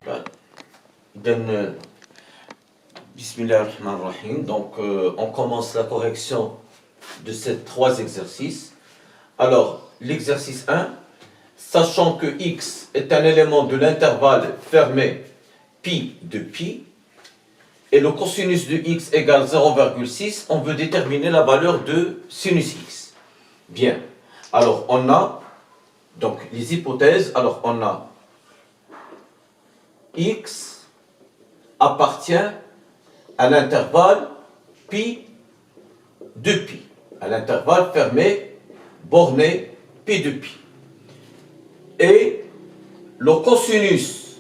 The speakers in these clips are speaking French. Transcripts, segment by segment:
Donc, Bismillahirrahmanirrahim. Donc, on commence la correction de ces trois exercices. Alors, l'exercice 1, sachant que x est un élément de l'intervalle fermé pi de pi, et le cosinus de x égale 0,6, on veut déterminer la valeur de sinus x. Bien. Alors, on a, donc, les hypothèses. Alors, on a x appartient à l'intervalle pi de pi, à l'intervalle fermé, borné, pi de pi. Et le cosinus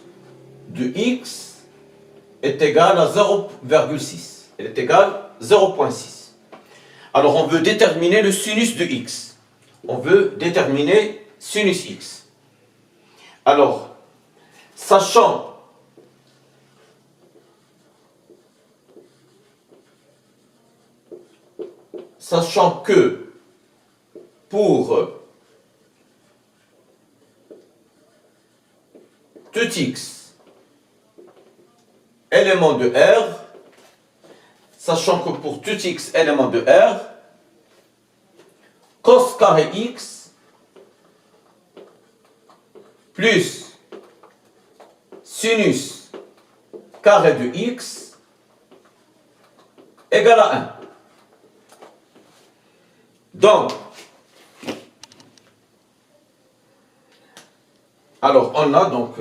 de x est égal à 0,6. Elle est égale à 0,6. Alors, on veut déterminer le sinus de x. On veut déterminer sinus x. Alors, sachant que pour tout x élément de R, cos carré x plus sinus carré de x égale à 1. Donc, alors on a donc,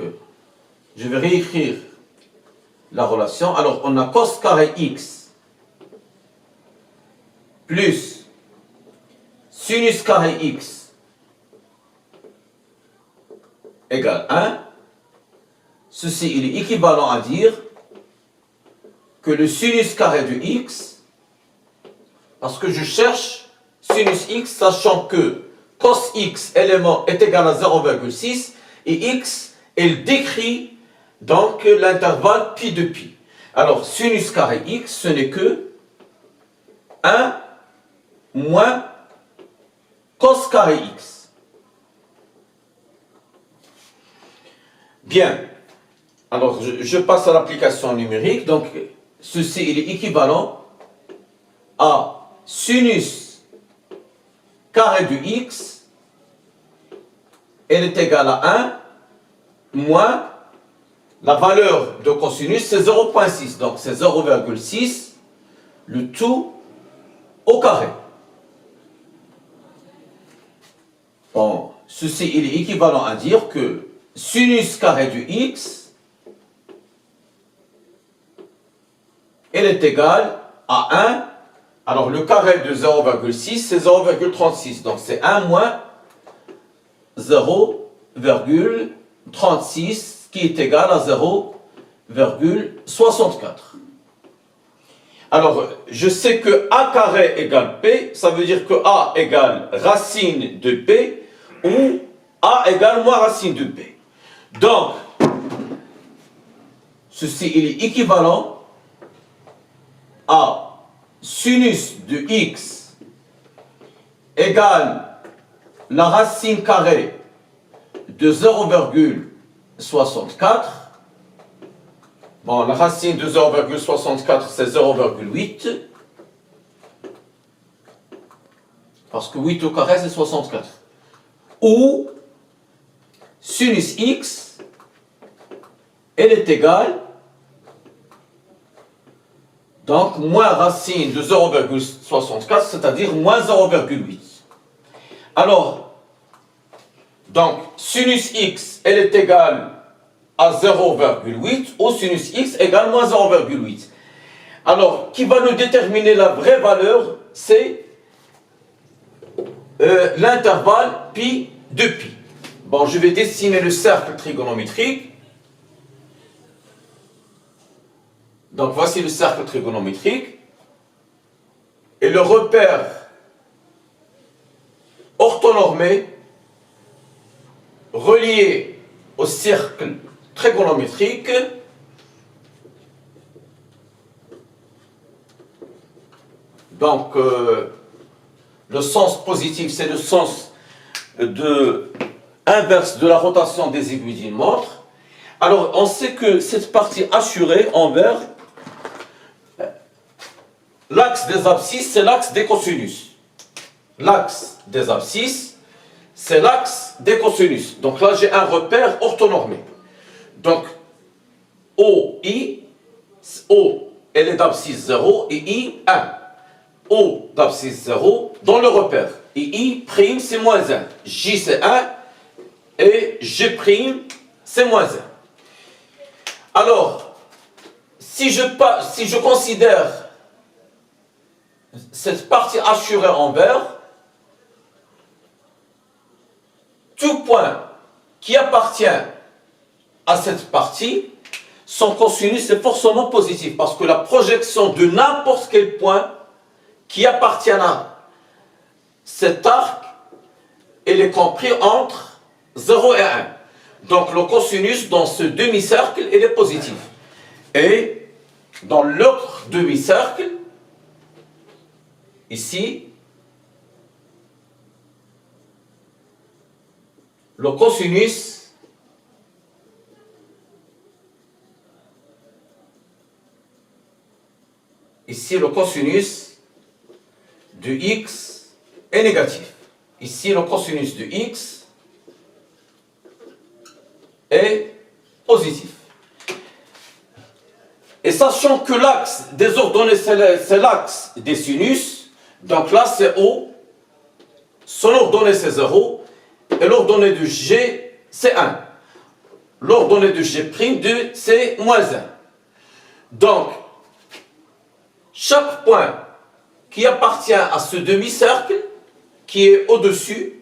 je vais réécrire la relation. Alors on a cos carré x plus sinus carré x égale 1. Ceci, il est équivalent à dire que le sinus carré de x, parce que je cherche sinus x, sachant que cos x élément est égal à 0,6 et x, elle décrit donc l'intervalle pi de pi. Alors, sinus carré x, ce n'est que 1 moins cos carré x. Bien. Alors, je passe à l'application numérique. Donc, ceci, il est équivalent à sinus carré de x, elle est égale à 1 moins la valeur de cosinus, c'est 0,6. Donc, c'est 0,6, le tout au carré. Bon, ceci, il est équivalent à dire que sinus carré de x, elle est égale à 1. Alors, le carré de 0,6, c'est 0,36. Donc, c'est 1 moins 0,36 qui est égal à 0,64. Alors, je sais que a carré égale p, ça veut dire que a égale racine de p ou a égale moins racine de p. Donc, ceci, il est équivalent à sinus de x égale la racine carrée de 0,64. Bon, la racine de 0,64, c'est 0,8. Parce que 8 au carré, c'est 64. Ou sinus x, elle est égale, donc, moins racine de 0,64, c'est-à-dire moins 0,8. Alors, donc, sinus x, elle est égale à 0,8 ou sinus x égale moins 0,8. Alors, qui va nous déterminer la vraie valeur, c'est l'intervalle pi de pi. Bon, je vais dessiner le cercle trigonométrique. Donc, voici le cercle trigonométrique. Et le repère orthonormé relié au cercle trigonométrique donc le sens positif, c'est le sens inverse de la rotation des aiguilles d'une montre. Alors, on sait que cette partie assurée envers l'axe des abscisses, c'est l'axe des cosinus. L'axe des abscisses, c'est l'axe des cosinus. Donc là, j'ai un repère orthonormé. Donc, OI, O, elle est d'abscisse 0 et I, 1. O d'abscisse 0 dans le repère. Et I', c'est moins 1. J, c'est 1. Et G', c'est moins 1. Alors, si je considère cette partie assurée envers, tout point qui appartient à cette partie, son cosinus est forcément positif, parce que la projection de n'importe quel point qui appartient à cet arc, elle est compris entre 0 et 1. Donc le cosinus dans ce demi-cercle, il est positif. Et dans l'autre demi-cercle, ici, le cosinus de x est négatif. Ici, le cosinus de x est positif. Et sachant que l'axe des ordonnées, c'est l'axe des sinus, donc là c'est O, son ordonnée c'est 0, et l'ordonnée de G c'est 1. L'ordonnée de G', c'est moins 1. Donc, chaque point qui appartient à ce demi-cercle, qui est au-dessus,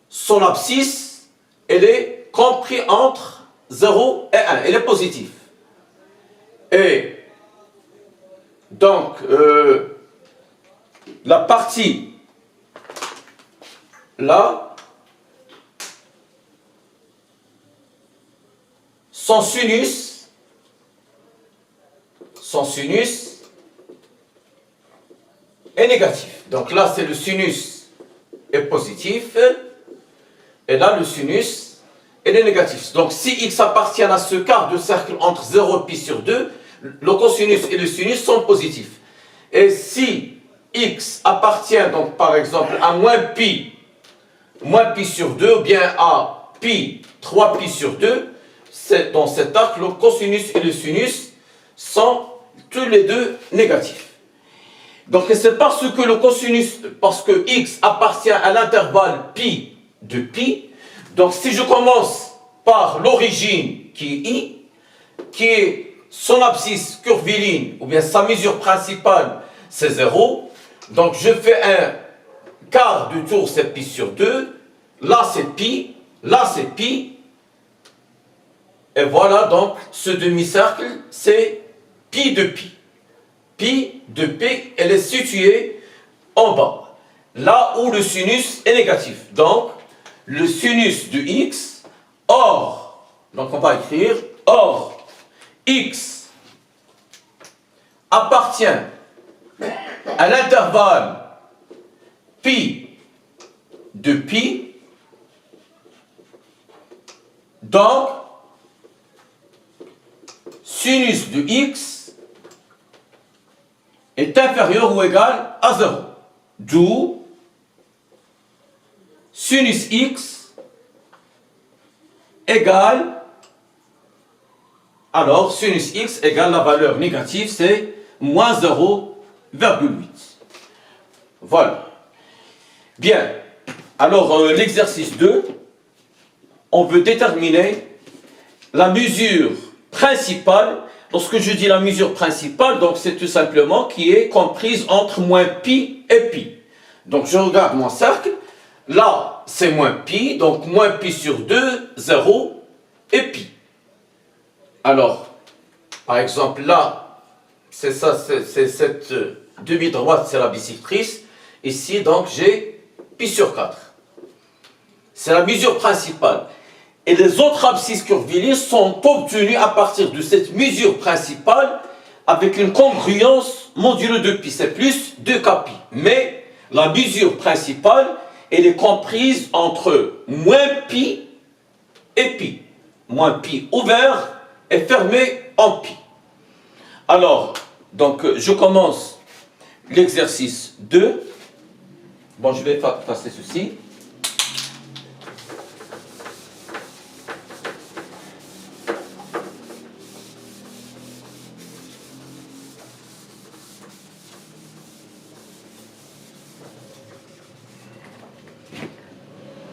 son abscisse, elle est comprise entre 0 et 1, elle est positive. Et donc, la partie là, son sinus est négatif. Donc là, c'est le sinus est positif, et là, le sinus est négatif. Donc, si x appartient à ce quart de cercle entre 0 et pi sur 2, le cosinus et le sinus sont positifs. Et si x appartient, donc par exemple, à moins pi sur 2, ou bien à pi, 3 pi sur 2, dans cet arc, le cosinus et le sinus sont tous les deux négatifs. Donc c'est parce que le cosinus, parce que x appartient à l'intervalle pi de pi, donc si je commence par l'origine qui est i, qui est son abscisse curviligne, ou bien sa mesure principale, c'est 0, donc je fais un quart du tour, c'est pi sur 2, là c'est pi, et voilà donc ce demi-cercle, c'est pi de pi. Pi de pi, elle est située en bas, là où le sinus est négatif. Donc, le sinus de x, or, donc on va écrire, or, x appartient à l'intervalle pi de pi, donc, sinus de x est inférieur ou égal à 0. D'où sinus x égale, alors sinus x égale la valeur négative, c'est moins 0,8. Voilà. Bien. Alors, l'exercice 2, on veut déterminer la mesure principale. Lorsque je dis la mesure principale, donc c'est tout simplement qui est comprise entre moins pi et pi. Donc je regarde mon cercle, là c'est moins pi, donc moins pi sur 2, 0 et pi. Alors, par exemple là, c'est ça, c'est cette demi-droite, c'est la bissectrice. Ici donc j'ai pi sur 4. C'est la mesure principale. Et les autres abscisses curviliées sont obtenues à partir de cette mesure principale avec une congruence modulo de pi, c'est plus 2kpi. Mais la mesure principale, elle est comprise entre moins pi et pi. moins pi ouvert et fermé en pi. Alors, donc je commence l'exercice 2. Bon, je vais effacer ceci.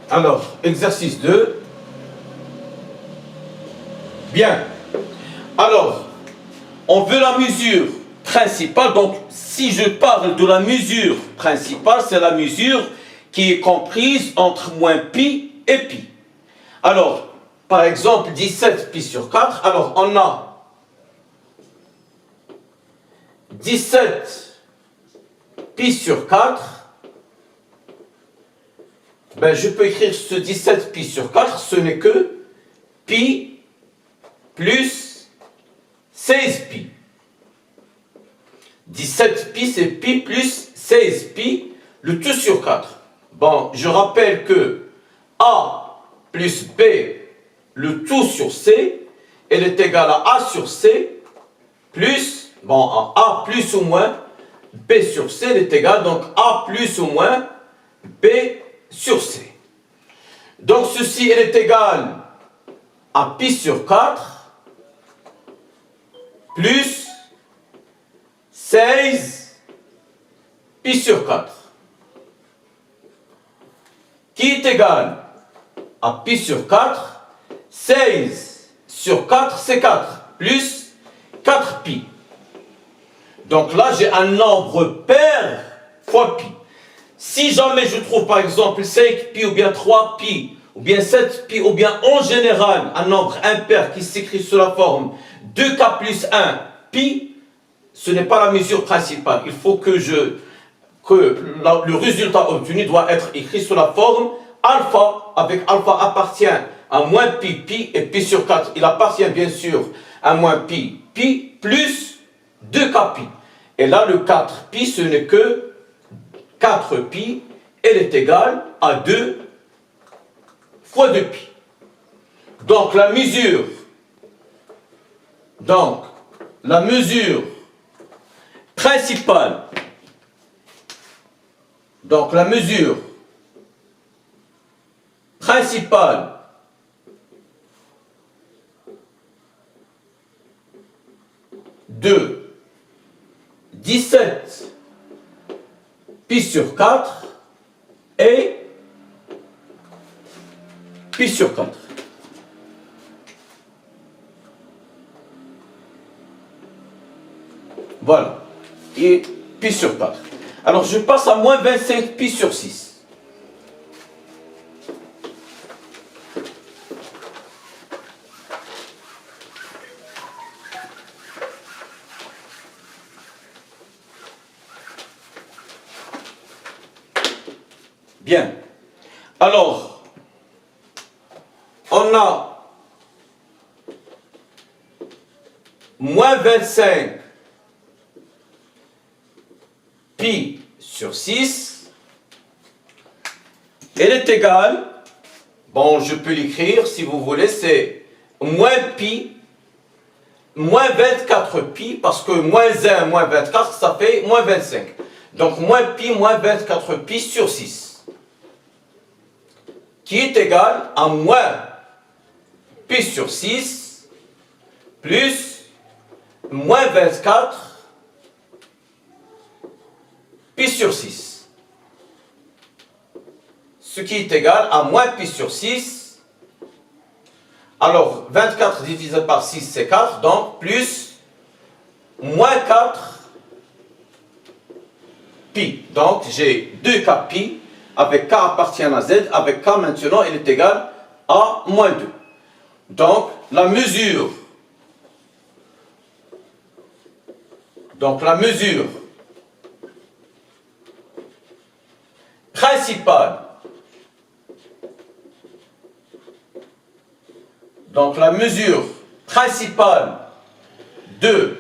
Alors, exercice 2. Bien. Alors, on veut la mesure principale. Donc, si je parle de la mesure principale, c'est la mesure qui est comprise entre moins pi et pi. Alors, par exemple, 17 pi sur 4. Alors, on a 17 pi sur 4. Ben, je peux écrire ce 17 pi sur 4, ce n'est que pi plus 16 pi. 17 pi, c'est pi plus 16 pi, le tout sur 4. Bon, je rappelle que A plus B, le tout sur C, elle est égale à A sur C, plus, bon, A plus ou moins B sur C, elle est égale, donc A plus ou moins B sur C. Donc ceci, elle est égale à pi sur 4 plus 16 pi sur 4 qui est égal à pi sur 4. 16 sur 4, c'est 4 plus 4 pi. Donc là, j'ai un nombre pair fois pi. Si jamais je trouve par exemple 5 pi ou bien 3 pi ou bien 7 pi ou bien en général un nombre impair qui s'écrit sous la forme 2k plus 1 pi, ce n'est pas la mesure principale. Il faut que le résultat obtenu doit être écrit sous la forme alpha, avec alpha appartient à moins pi pi et pi sur 4. Il appartient bien sûr à moins pi pi plus 2k pi. Et là le 4 pi ce n'est que 4 pi, elle est égale à 2 fois 2 pi. Donc la mesure principale, de 17 pi sur 4 et pi sur 4. Voilà. Et pi sur 4. Alors je passe à moins 25 pi sur 6. Bien. Alors, on a moins 25 pi sur 6. Elle est égale, bon, je peux l'écrire si vous voulez, c'est moins pi, moins 24 pi, parce que moins 1, moins 24, ça fait moins 25. Donc, moins pi, moins 24 pi sur 6. Qui est égal à moins pi sur 6 plus moins 24 pi sur 6. Ce qui est égal à moins pi sur 6. Alors, 24 divisé par 6, c'est 4. Donc, plus moins 4 pi. Donc, j'ai 2k pi. Avec k appartient à z, avec k maintenant, il est égal à moins 2. Donc, la mesure principale, de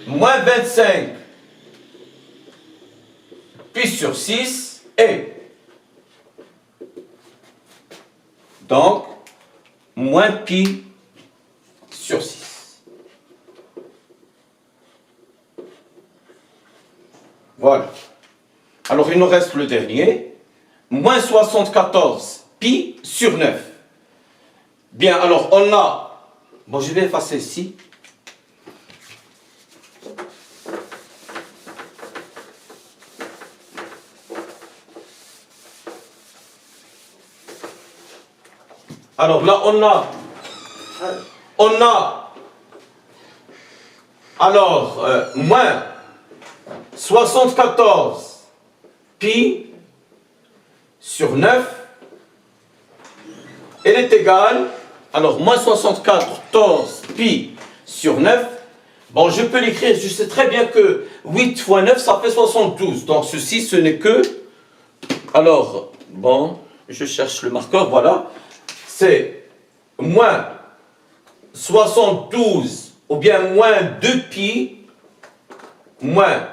moins 25 pi sur 6 est donc moins pi sur 6. Voilà. Alors, il nous reste le dernier. Moins 74 pi sur 9. Bien, alors, on a... Bon, je vais effacer ici. Alors là, on a alors moins 74 pi sur 9, elle est égale, alors moins 74 pi sur 9, bon je peux l'écrire, je sais très bien que 8 fois 9 ça fait 72, donc ceci ce n'est que, alors bon, je cherche le marqueur, voilà, c'est moins 72 ou bien moins 2 pi, moins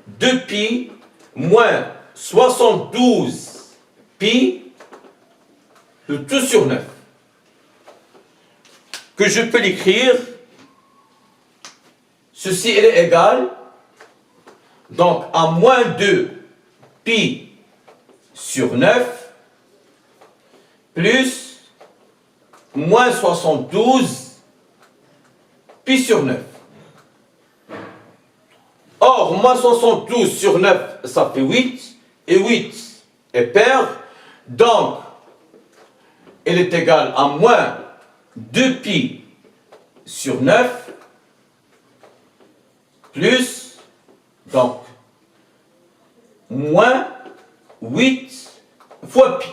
2 pi, moins 72 pi, de tout sur 9. Que je peux l'écrire, ceci elle est égal, donc à moins 2 pi sur 9, plus moins 72 pi sur 9. Or, moins 72 sur 9, ça fait 8, et 8 est pair, donc, elle est égale à moins 2 pi sur 9, plus, donc, moins 8 fois pi.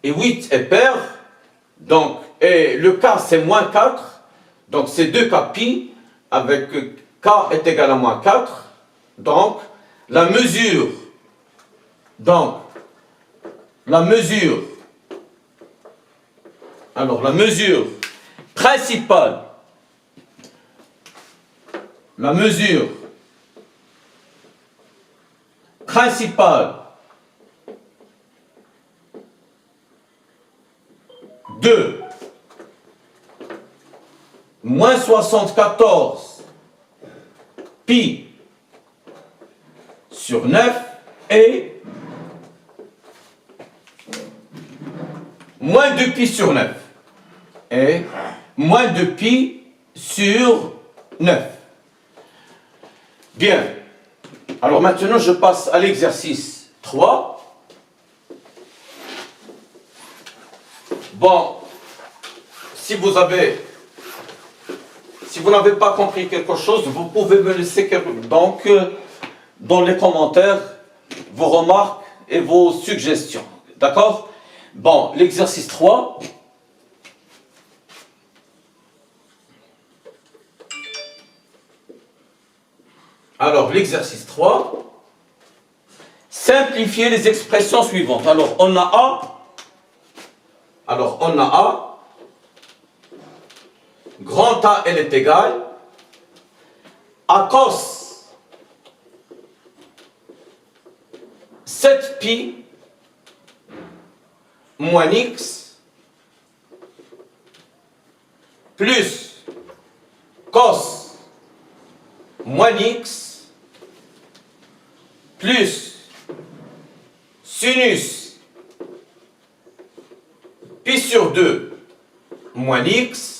Et 8 est pair, donc, et le k c'est moins 4, donc c'est 2k pi, avec k est égal à moins 4, donc, la mesure principale, de moins 74 pi sur 9 et moins 2 pi sur 9 et moins 2 pi sur 9. Bien. Alors maintenant, je passe à l'exercice 3. Bon, si vous n'avez pas compris quelque chose, vous pouvez me laisser donc dans les commentaires vos remarques et vos suggestions. D'accord? Bon, l'exercice 3. Alors, l'exercice 3. Simplifier les expressions suivantes. Alors, on a A. Grand A, elle est égale à cos 7 pi moins x plus cos moins x plus sinus pi sur 2 moins x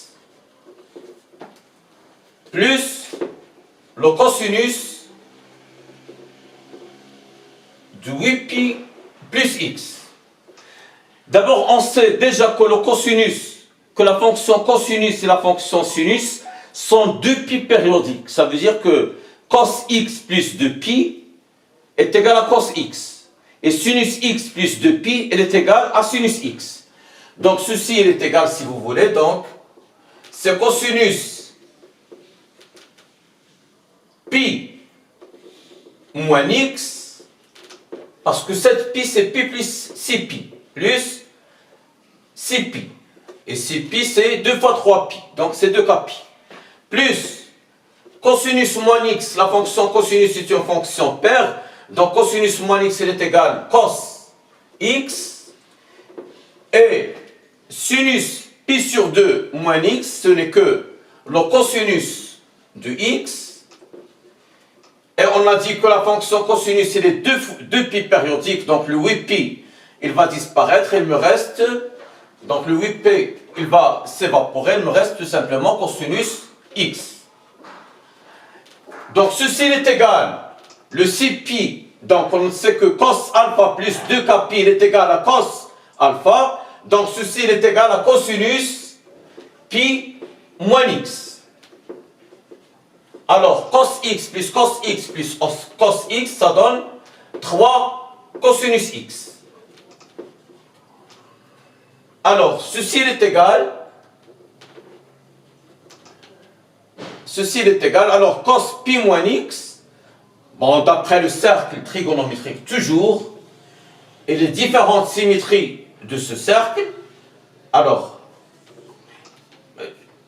plus le cosinus de 8 pi plus x. D'abord, on sait déjà que la fonction cosinus et la fonction sinus sont 2 pi périodiques. Ça veut dire que cos x plus 2 pi est égal à cos x. Et sinus x plus 2 pi, elle est égale à sinus x. Donc ceci, elle est égal si vous voulez. Donc, c'est cosinus pi moins x, parce que 7 pi c'est pi plus 6 pi, plus 6 pi. Et 6 pi c'est 2 fois 3 pi, donc c'est 2k pi. Plus cosinus moins x, la fonction cosinus est une fonction paire, donc cosinus moins x elle est égale cos x, et sinus pi sur 2 moins x, ce n'est que le cosinus de x. Et on a dit que la fonction cosinus, il est 2 pi périodique, donc le 8 pi, il va disparaître, il me reste, donc le 8 pi, il va s'évaporer, il me reste tout simplement cosinus x. Donc ceci est égal, le 6 pi, donc on sait que cos alpha plus 2k pi, il est égal à cos alpha, donc ceci est égal à cosinus pi moins x. Alors cos x plus cos x, ça donne 3 cosinus x. Alors ceci est égal, alors cos pi moins x, bon, d'après le cercle trigonométrique toujours, et les différentes symétries de ce cercle, alors,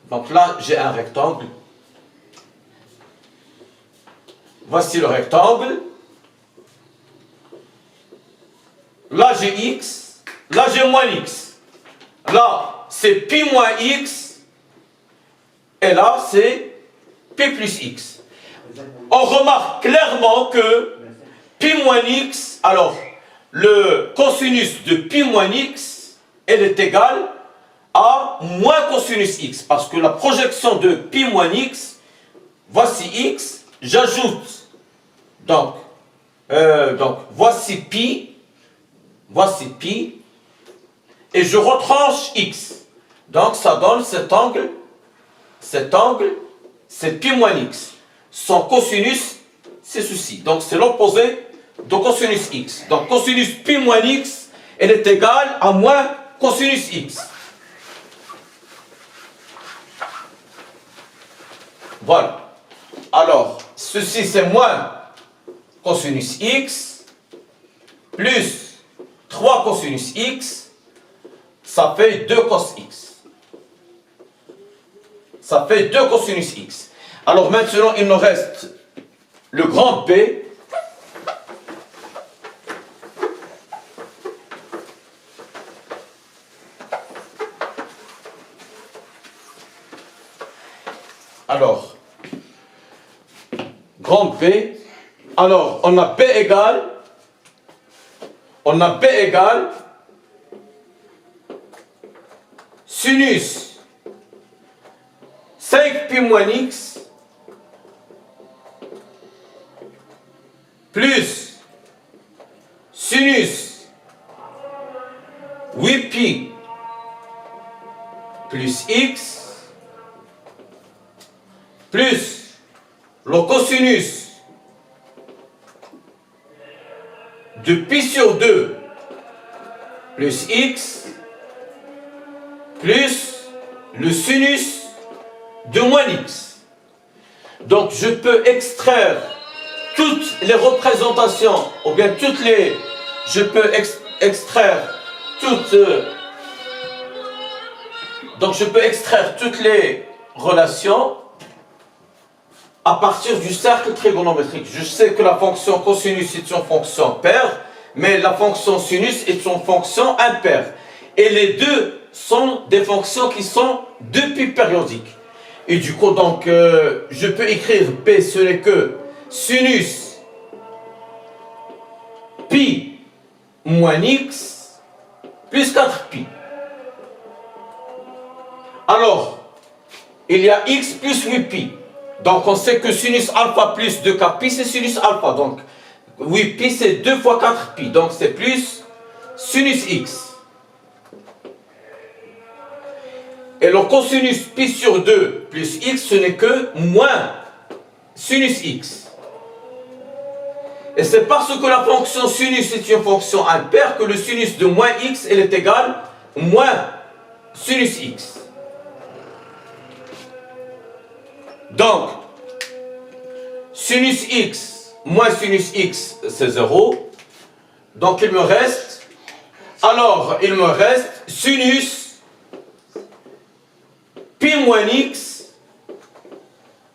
donc là j'ai un rectangle, voici le rectangle, là j'ai x, là j'ai moins x, là c'est pi moins x, et là c'est pi plus x. On remarque clairement que pi moins x, alors le cosinus de pi moins x, elle est égale à moins cosinus x, parce que la projection de pi moins x, voici x, j'ajoute, donc voici pi, et je retranche x. Donc ça donne cet angle, c'est pi moins x. Son cosinus, c'est ceci. Donc c'est l'opposé de cosinus x. Donc cosinus pi moins x, elle est égale à moins cosinus x. Voilà. Alors, ceci c'est moins cosinus x, plus 3 cosinus x, ça fait 2 cos x. Ça fait 2 cosinus x. Alors maintenant, il nous reste le grand P. Alors, grand P. Alors, on a P égale sinus 5 pi moins x plus sinus 8 pi plus x plus le cosinus de pi sur 2 plus x plus le sinus de moins x. Donc je peux extraire toutes les représentations, ou bien je peux extraire toutes, donc je peux extraire toutes les relations à partir du cercle trigonométrique. Je sais que la fonction cosinus est une fonction paire, mais la fonction sinus est une fonction impaire. Et les deux sont des fonctions qui sont 2 pi périodiques. Et du coup, donc, je peux écrire P, ce n'est que sinus pi moins x plus 4 pi. Alors, il y a x plus 8 pi. Donc, on sait que sinus alpha plus 2k pi, c'est sinus alpha. Donc, 8 pi, c'est 2 fois 4 pi. Donc, c'est plus sinus x. Et le cosinus pi sur 2 plus x, ce n'est que moins sinus x. Et c'est parce que la fonction sinus est une fonction impaire que le sinus de moins x, elle est égal à moins sinus x. Donc, sinus x moins sinus x, c'est 0. Donc, il me reste sinus pi moins x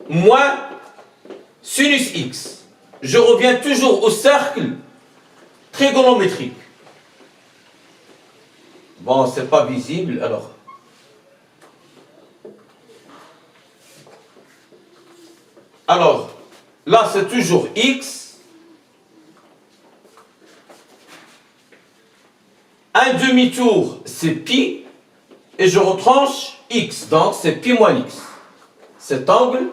moins sinus x. Je reviens toujours au cercle trigonométrique. Bon, c'est pas visible, alors. Alors, là, c'est toujours x. Un demi-tour, c'est pi. Et je retranche x. Donc, c'est pi moins x. Cet angle,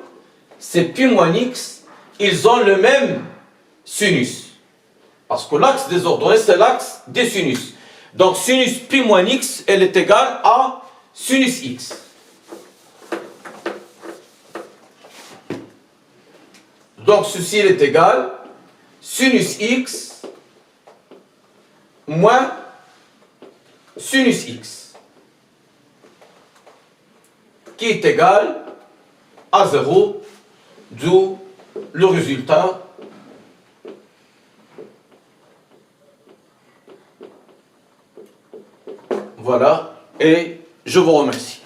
c'est pi moins x. Ils ont le même sinus. Parce que l'axe des ordonnées, c'est l'axe des sinus. Donc, sinus pi moins x, elle est égale à sinus x. Donc, ceci il est égal sinus x moins sinus x, qui est égal à 0, d'où le résultat voilà, et je vous remercie.